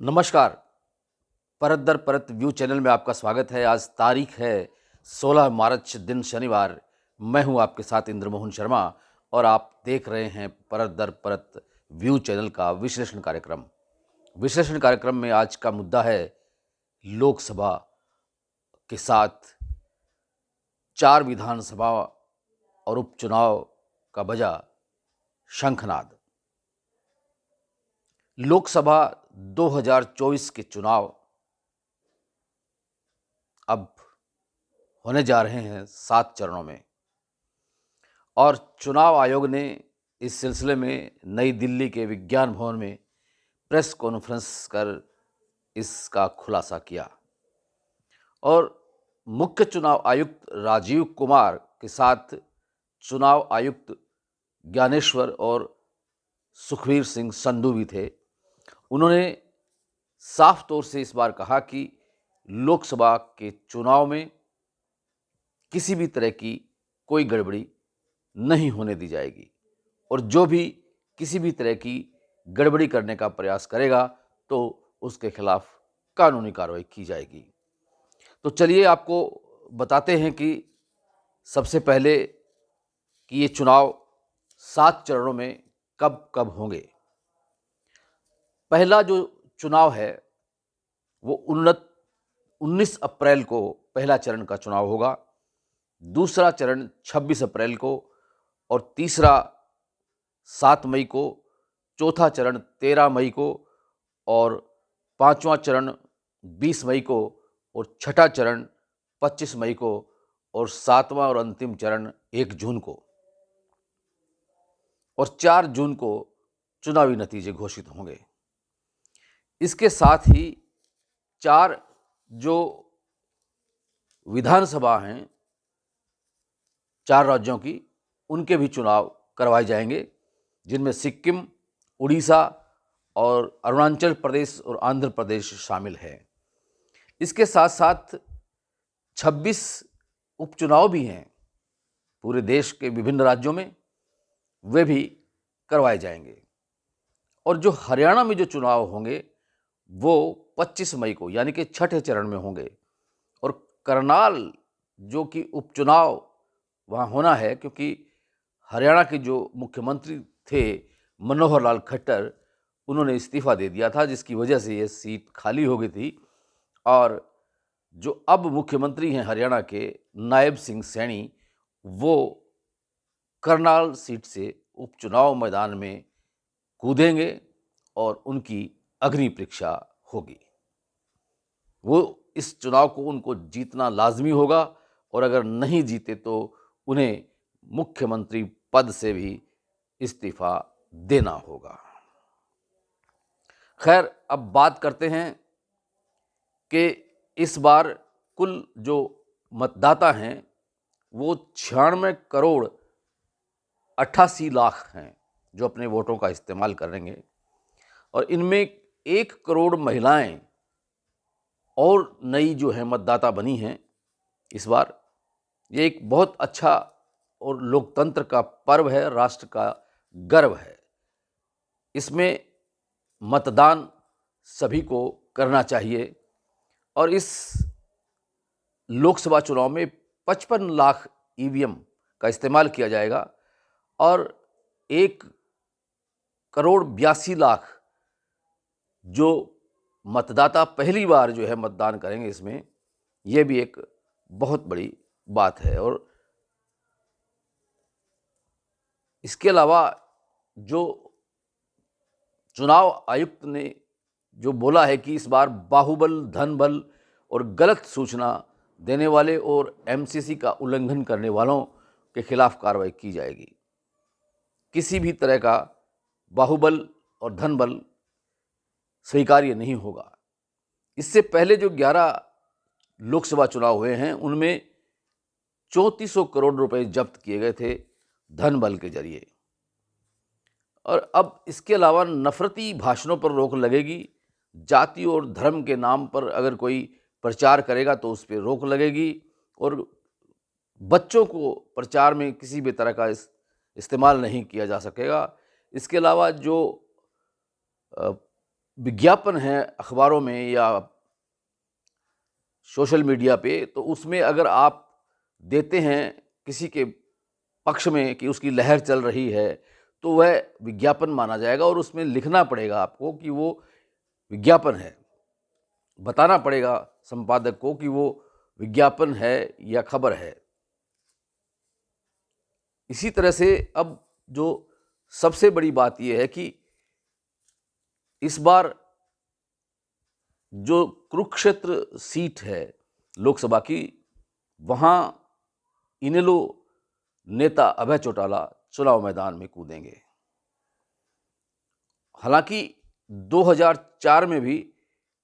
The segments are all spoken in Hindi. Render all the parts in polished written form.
नमस्कार। परत दर परत व्यू चैनल में आपका स्वागत है। आज तारीख है 16 मार्च, दिन शनिवार। मैं हूं आपके साथ इंद्रमोहन शर्मा और आप देख रहे हैं परत दर परत व्यू चैनल का विश्लेषण कार्यक्रम में आज का मुद्दा है लोकसभा के साथ 4 विधानसभा और उपचुनाव का बजा शंखनाद। लोकसभा 2024 के चुनाव अब होने जा रहे हैं 7 चरणों में और चुनाव आयोग ने इस सिलसिले में नई दिल्ली के विज्ञान भवन में प्रेस कॉन्फ्रेंस कर इसका खुलासा किया और मुख्य चुनाव आयुक्त राजीव कुमार के साथ चुनाव आयुक्त ज्ञानेश्वर और सुखबीर सिंह संधू भी थे। उन्होंने साफ तौर से इस बार कहा कि लोकसभा के चुनाव में किसी भी तरह की कोई गड़बड़ी नहीं होने दी जाएगी और जो भी किसी भी तरह की गड़बड़ी करने का प्रयास करेगा तो उसके खिलाफ कानूनी कार्रवाई की जाएगी। तो चलिए आपको बताते हैं कि सबसे पहले कि ये चुनाव 7 चरणों में कब कब होंगे। पहला जो चुनाव है वो 19 अप्रैल को पहला चरण का चुनाव होगा, दूसरा चरण 26 अप्रैल को और तीसरा 7 मई को, चौथा चरण 13 मई को और पांचवा चरण 20 मई को और छठा चरण 25 मई को और सातवां और अंतिम चरण 1 जून को और 4 जून को चुनावी नतीजे घोषित होंगे। इसके साथ ही 4 जो विधानसभा हैं 4 राज्यों की, उनके भी चुनाव करवाए जाएंगे, जिनमें सिक्किम, उड़ीसा और अरुणाचल प्रदेश और आंध्र प्रदेश शामिल है। इसके साथ साथ 26 उपचुनाव भी हैं पूरे देश के विभिन्न राज्यों में, वे भी करवाए जाएंगे। और जो हरियाणा में जो चुनाव होंगे वो 25 मई को यानी कि छठे चरण में होंगे और करनाल जो कि उपचुनाव वहाँ होना है, क्योंकि हरियाणा के जो मुख्यमंत्री थे मनोहर लाल खट्टर, उन्होंने इस्तीफा दे दिया था, जिसकी वजह से ये सीट खाली हो गई थी। और जो अब मुख्यमंत्री हैं हरियाणा के नायब सिंह सैनी, वो करनाल सीट से उपचुनाव मैदान में कूदेंगे और उनकी अग्नि परीक्षा होगी। वो इस चुनाव को उनको जीतना लाजमी होगा और अगर नहीं जीते तो उन्हें मुख्यमंत्री पद से भी इस्तीफा देना होगा। खैर, अब बात करते हैं कि इस बार कुल जो मतदाता हैं वो 96 करोड़ 88 लाख हैं जो अपने वोटों का इस्तेमाल करेंगे और इनमें 1 करोड़ महिलाएं और नई जो है मतदाता बनी हैं इस बार। ये एक बहुत अच्छा और लोकतंत्र का पर्व है, राष्ट्र का गर्व है। इसमें मतदान सभी को करना चाहिए और इस लोकसभा चुनाव में 55 लाख ईवीएम का इस्तेमाल किया जाएगा और 1 करोड़ 82 लाख जो मतदाता पहली बार जो है मतदान करेंगे, इसमें यह भी एक बहुत बड़ी बात है। और इसके अलावा जो चुनाव आयुक्त ने जो बोला है कि इस बार बाहुबल, धनबल और गलत सूचना देने वाले और एमसीसी का उल्लंघन करने वालों के खिलाफ कार्रवाई की जाएगी। किसी भी तरह का बाहुबल और धनबल स्वीकार्य नहीं होगा। इससे पहले जो 11 लोकसभा चुनाव हुए हैं उनमें 3400 करोड़ रुपए जब्त किए गए थे धनबल के जरिए। और अब इसके अलावा नफरती भाषणों पर रोक लगेगी। जाति और धर्म के नाम पर अगर कोई प्रचार करेगा तो उस पर रोक लगेगी और बच्चों को प्रचार में किसी भी तरह का इस्तेमाल नहीं किया जा सकेगा। इसके अलावा जो विज्ञापन हैं अखबारों में या सोशल मीडिया पे, तो उसमें अगर आप देते हैं किसी के पक्ष में कि उसकी लहर चल रही है, तो वह विज्ञापन माना जाएगा और उसमें लिखना पड़ेगा आपको कि वो विज्ञापन है। बताना पड़ेगा संपादक को कि वो विज्ञापन है या खबर है। इसी तरह से अब जो सबसे बड़ी बात यह है कि इस बार जो कुरुक्षेत्र सीट है लोकसभा की, वहाँ इनेलो नेता अभय चौटाला चुनाव मैदान में कूदेंगे। हालांकि 2004 में भी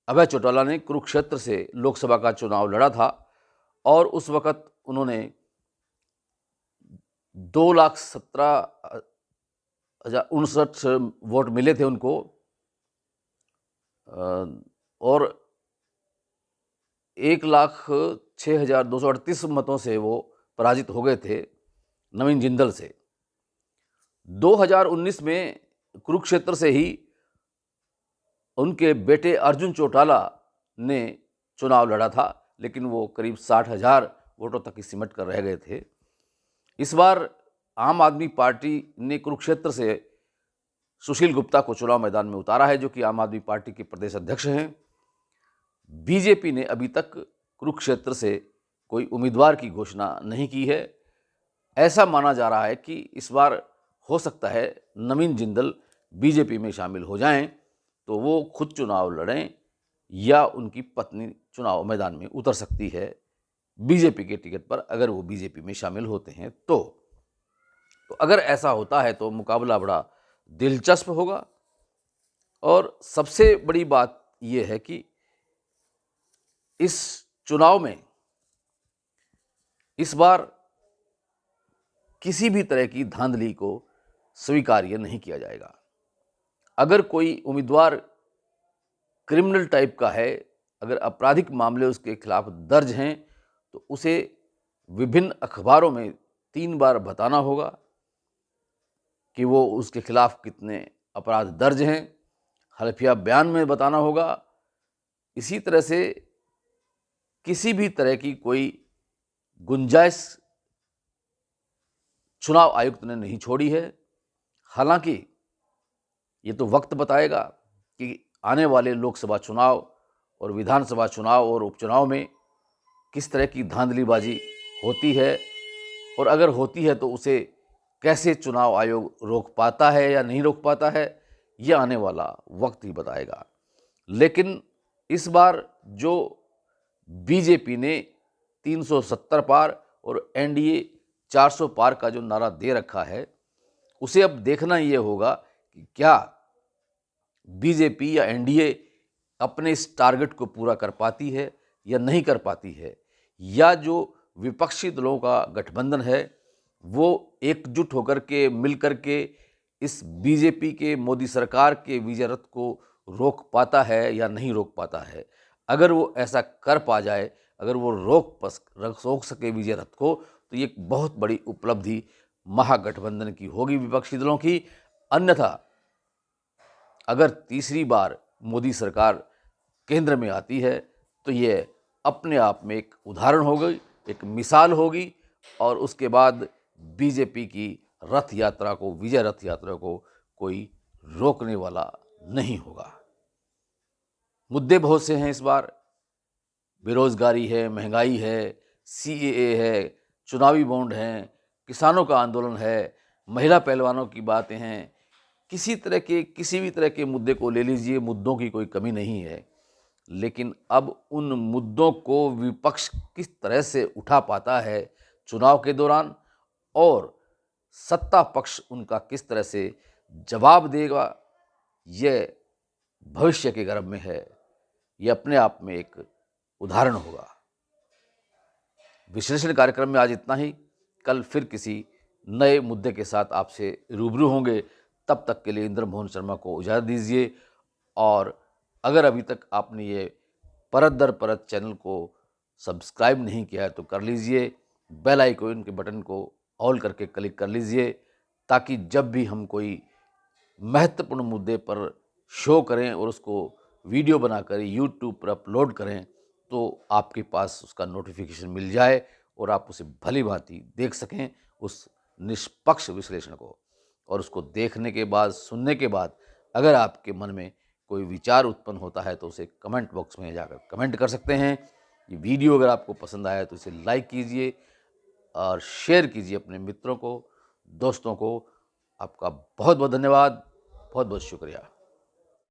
अभय चौटाला ने कुरुक्षेत्र से लोकसभा का चुनाव लड़ा था और उस वक़्त उन्होंने 2,17,059 वोट मिले थे उनको और 1,06,238 मतों से वो पराजित हो गए थे नवीन जिंदल से। 2019 में कुरुक्षेत्र से ही उनके बेटे अर्जुन चौटाला ने चुनाव लड़ा था, लेकिन वो करीब 60,000 वोटों तक ही सिमट कर रह गए थे। इस बार आम आदमी पार्टी ने कुरुक्षेत्र से सुशील गुप्ता को चुनाव मैदान में उतारा है, जो कि आम आदमी पार्टी के प्रदेश अध्यक्ष हैं। बीजेपी ने अभी तक कुरुक्षेत्र से कोई उम्मीदवार की घोषणा नहीं की है। ऐसा माना जा रहा है कि इस बार हो सकता है नवीन जिंदल बीजेपी में शामिल हो जाएं, तो वो खुद चुनाव लड़ें या उनकी पत्नी चुनाव मैदान में उतर सकती है बीजेपी के टिकट पर, अगर वो बीजेपी में शामिल होते हैं तो अगर ऐसा होता है तो मुकाबला बड़ा दिलचस्प होगा। और सबसे बड़ी बात यह है कि इस चुनाव में इस बार किसी भी तरह की धांधली को स्वीकार्य नहीं किया जाएगा। अगर कोई उम्मीदवार क्रिमिनल टाइप का है, अगर आपराधिक मामले उसके खिलाफ दर्ज हैं, तो उसे विभिन्न अखबारों में 3 बार बताना होगा कि वो उसके खिलाफ कितने अपराध दर्ज हैं, हल्फिया बयान में बताना होगा। इसी तरह से किसी भी तरह की कोई गुंजाइश चुनाव आयुक्त ने नहीं छोड़ी है। हालांकि ये तो वक्त बताएगा कि आने वाले लोकसभा चुनाव और विधानसभा चुनाव और उपचुनाव में किस तरह की धांधलीबाजी होती है, और अगर होती है तो उसे कैसे चुनाव आयोग रोक पाता है या नहीं रोक पाता है, ये आने वाला वक्त ही बताएगा। लेकिन इस बार जो बीजेपी ने 370 पार और एनडीए 400 पार का जो नारा दे रखा है, उसे अब देखना ये होगा कि क्या बीजेपी या एनडीए अपने इस टारगेट को पूरा कर पाती है या नहीं कर पाती है, या जो विपक्षी दलों का गठबंधन है वो एकजुट होकर के मिलकर के इस बीजेपी के मोदी सरकार के विजय रथ को रोक पाता है या नहीं रोक पाता है। अगर वो ऐसा कर पा जाए, अगर वो रोक सके विजय रथ को, तो ये एक बहुत बड़ी उपलब्धि महागठबंधन की होगी, विपक्षी दलों की। अन्यथा अगर तीसरी बार मोदी सरकार केंद्र में आती है तो ये अपने आप में एक उदाहरण होगी, एक मिसाल होगी, और उसके बाद बीजेपी की रथ यात्रा को, विजय रथ यात्रा को कोई रोकने वाला नहीं होगा। मुद्दे बहुत से हैं इस बार, बेरोजगारी है, महंगाई है, सीएए है, चुनावी बॉन्ड हैं, किसानों का आंदोलन है, महिला पहलवानों की बातें हैं। किसी भी तरह के मुद्दे को ले लीजिए, मुद्दों की कोई कमी नहीं है। लेकिन अब उन मुद्दों को विपक्ष किस तरह से उठा पाता है चुनाव के दौरान, और सत्ता पक्ष उनका किस तरह से जवाब देगा, यह भविष्य के गर्भ में है। यह अपने आप में एक उदाहरण होगा। विश्लेषण कार्यक्रम में आज इतना ही। कल फिर किसी नए मुद्दे के साथ आपसे रूबरू होंगे। तब तक के लिए इंद्र मोहन शर्मा को इजाज़त दीजिए, और अगर अभी तक आपने ये परत दर परत चैनल को सब्सक्राइब नहीं किया है तो कर लीजिए। बेल आइकन के बटन को ऑल करके क्लिक कर लीजिए, ताकि जब भी हम कोई महत्वपूर्ण मुद्दे पर शो करें और उसको वीडियो बनाकर यूट्यूब पर अपलोड करें तो आपके पास उसका नोटिफिकेशन मिल जाए और आप उसे भली भांति देख सकें, उस निष्पक्ष विश्लेषण को। और उसको देखने के बाद, सुनने के बाद अगर आपके मन में कोई विचार उत्पन्न होता है तो उसे कमेंट बॉक्स में जाकर कमेंट कर सकते हैं। ये वीडियो अगर आपको पसंद आया तो इसे लाइक कीजिए और शेयर कीजिए अपने मित्रों को, दोस्तों को। आपका बहुत बहुत धन्यवाद, बहुत बहुत शुक्रिया।